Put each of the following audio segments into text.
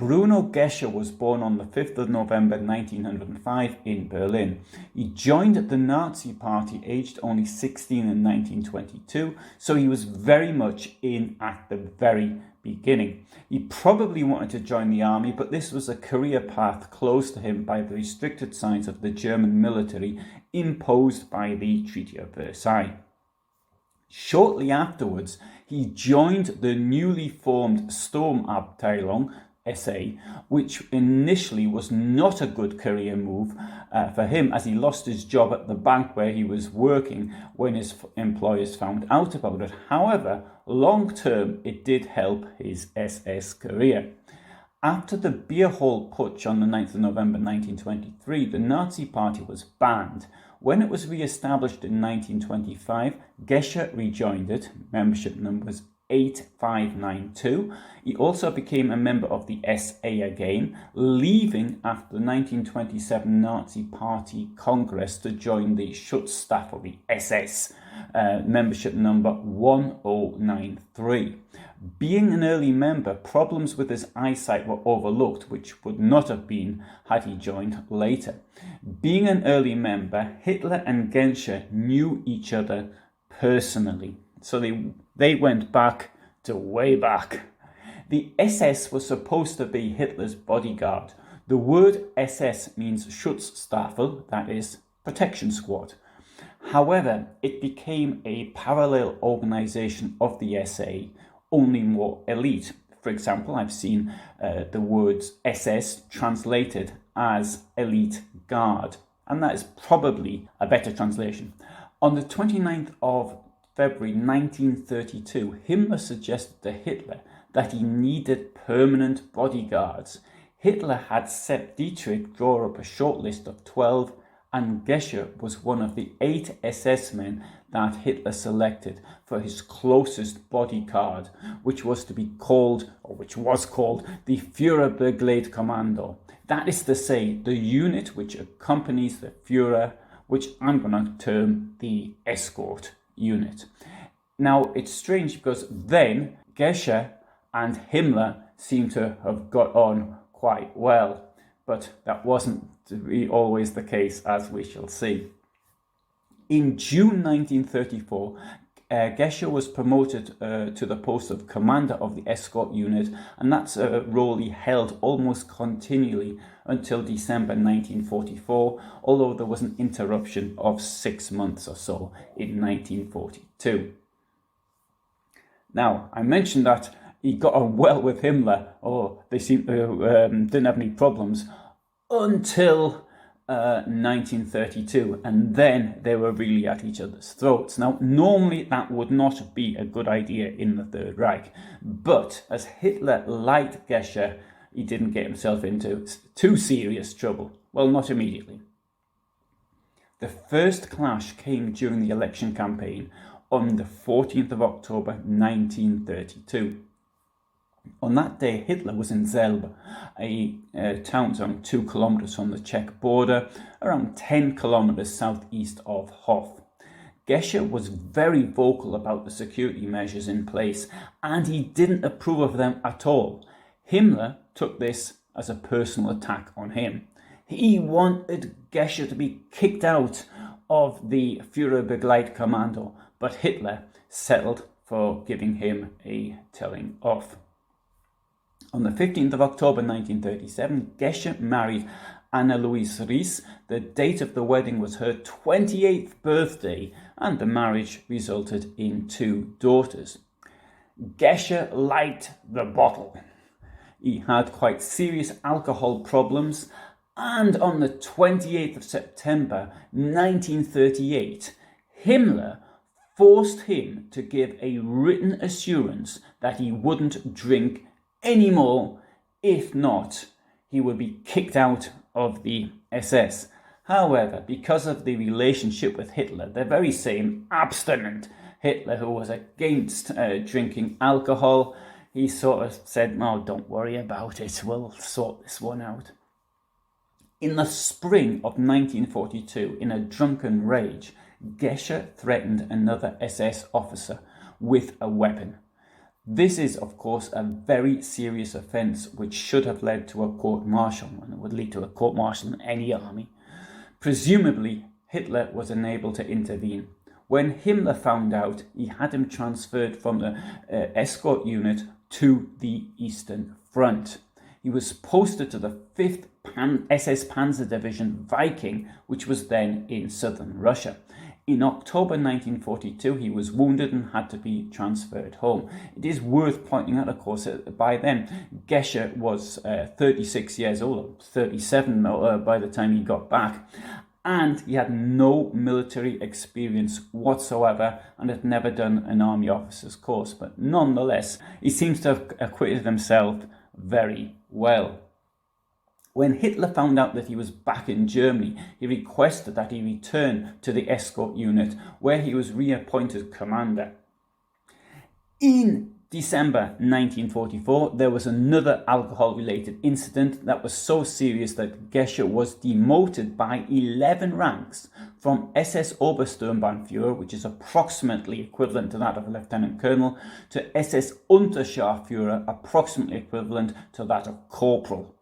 Bruno Gesche was born on the 5th of November 1905 in Berlin. He joined the Nazi Party aged only 16 in 1922, so he was very much in at the very beginning. He probably wanted to join the army, but this was a career path closed to him by the restricted sides of the German military imposed by the Treaty of Versailles. Shortly afterwards, he joined the newly formed Sturmabteilung, SA, which initially was not a good career move for him, as he lost his job at the bank where he was working when his employers found out about it. However, long term, it did help his SS career. After the Beer Hall Putsch on the 9th of November 1923, the Nazi Party was banned. When it was re-established in 1925, Gesche rejoined it. Membership number was 8592. He also became a member of the SA again, leaving after the 1927 Nazi Party Congress to join the Schutzstaffel, or the SS, membership number 1093. Being an early member, problems with his eyesight were overlooked, which would not have been had he joined later. Being an early member, Hitler and Gesche knew each other personally, so they went back to way back. The SS was supposed to be Hitler's bodyguard. The word SS means Schutzstaffel, that is, protection squad. However, it became a parallel organization of the SA, only more elite. For example, I've seen the words SS translated as elite guard, and that is probably a better translation. On the 29th of February 1932, Himmler suggested to Hitler that he needed permanent bodyguards. Hitler had set Dietrich draw up a short list of 12, and Gesche was one of the 8 SS men that Hitler selected for his closest bodyguard, which was called the Führerbegleitkommando. That is to say, the unit which accompanies the Führer, which I'm going to term the escort unit. Now, it's strange because then Gesche and Himmler seem to have got on quite well, but that wasn't to be always the case, as we shall see. In June 1934, Gesche was promoted to the post of commander of the escort unit, and that's a role he held almost continually until December 1944, although there was an interruption of 6 months or so in 1942. Now, I mentioned that he got on well with Himmler, or they seemed to didn't have any problems, until 1932, and then they were really at each other's throats. Now, normally that would not be a good idea in the Third Reich, but as Hitler liked Gesche, he didn't get himself into too serious trouble. Well, not immediately. The first clash came during the election campaign on the 14th of October 1932. On that day, Hitler was in Zelb, a town around 2 kilometers from the Czech border, around 10 kilometers southeast of Hof. Gesche was very vocal about the security measures in place, and he didn't approve of them at all. Himmler took this as a personal attack on him. He wanted Gesche to be kicked out of the Führerbegleitkommando, but Hitler settled for giving him a telling off. On the 15th of October 1937, Gesche married Anna Louise Ries. The date of the wedding was her 28th birthday, and the marriage resulted in 2 daughters. Gesche liked the bottle. He had quite serious alcohol problems, and on the 28th of September 1938, Himmler forced him to give a written assurance that he wouldn't drink anymore. If not, he would be kicked out of the SS. However, because of the relationship with Hitler, the very same abstinent Hitler who was against drinking alcohol, he sort of said, "Oh, don't worry about it, we'll sort this one out." In the spring of 1942, in a drunken rage, Gesche threatened another SS officer with a weapon. This is, of course, a very serious offence which should have led to a court-martial, and it would lead to a court-martial in any army. Presumably, Hitler was unable to intervene. When Himmler found out, he had him transferred from the escort unit to the Eastern Front. He was posted to the 5th SS Panzer Division Viking, which was then in southern Russia. In October 1942, he was wounded and had to be transferred home. It is worth pointing out, of course, that by then, Gesche was 36 years old, 37 by the time he got back, and he had no military experience whatsoever and had never done an army officer's course. But nonetheless, he seems to have acquitted himself very well. When Hitler found out that he was back in Germany, he requested that he return to the escort unit, where he was reappointed commander. In December 1944, there was another alcohol-related incident that was so serious that Gesche was demoted by 11 ranks from SS Obersturmbannführer, which is approximately equivalent to that of a lieutenant colonel, to SS Unterscharführer, approximately equivalent to that of corporal.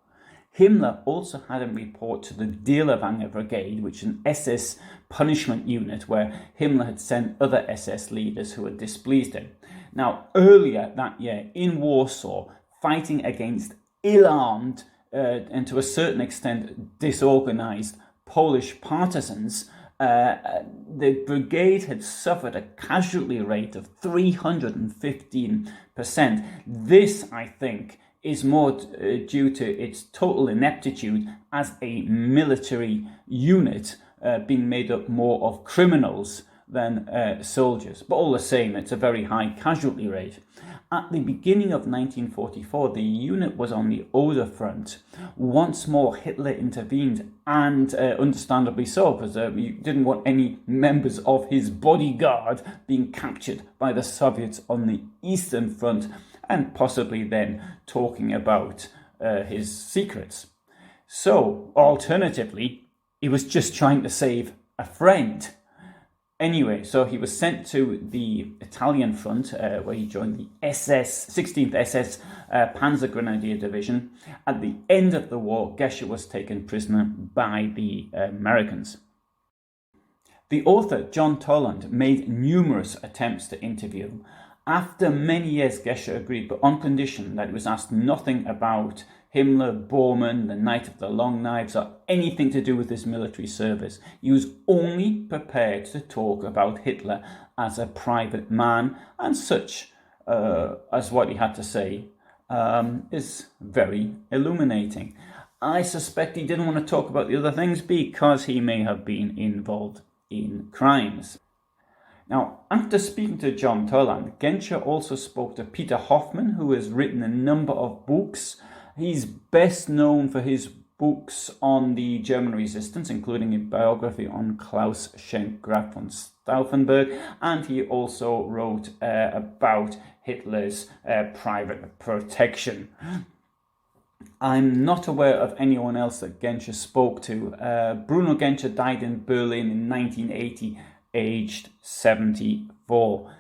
Himmler also had him report to the Dirlewanger Brigade, which is an SS punishment unit where Himmler had sent other SS leaders who had displeased him. Now, earlier that year in Warsaw, fighting against ill-armed and to a certain extent disorganized Polish partisans, the brigade had suffered a casualty rate of 315%. This, I think, is more due to its total ineptitude as a military unit, being made up more of criminals than soldiers. But all the same, it's a very high casualty rate. At the beginning of 1944, the unit was on the Oder front. Once more, Hitler intervened, and understandably so, because he didn't want any members of his bodyguard being captured by the Soviets on the Eastern Front, and possibly then talking about his secrets. So, alternatively, he was just trying to save a friend. Anyway, so he was sent to the Italian front, where he joined the 16th SS Panzer Grenadier Division. At the end of the war, Gesche was taken prisoner by the Americans. The author, John Toland, made numerous attempts to interview. After many years, Gesche agreed, but on condition that he was asked nothing about Himmler, Bormann, the Night of the Long Knives, or anything to do with his military service. He was only prepared to talk about Hitler as a private man, and such as what he had to say is very illuminating. I suspect he didn't want to talk about the other things because he may have been involved in crimes. Now, after speaking to John Toland, Gesche also spoke to Peter Hoffmann, who has written a number of books. He's best known for his books on the German resistance, including a biography on Klaus Schenk, Graf von Stauffenberg, and he also wrote about Hitler's private protection. I'm not aware of anyone else that Gesche spoke to. Bruno Gesche died in Berlin in 1980, aged 74.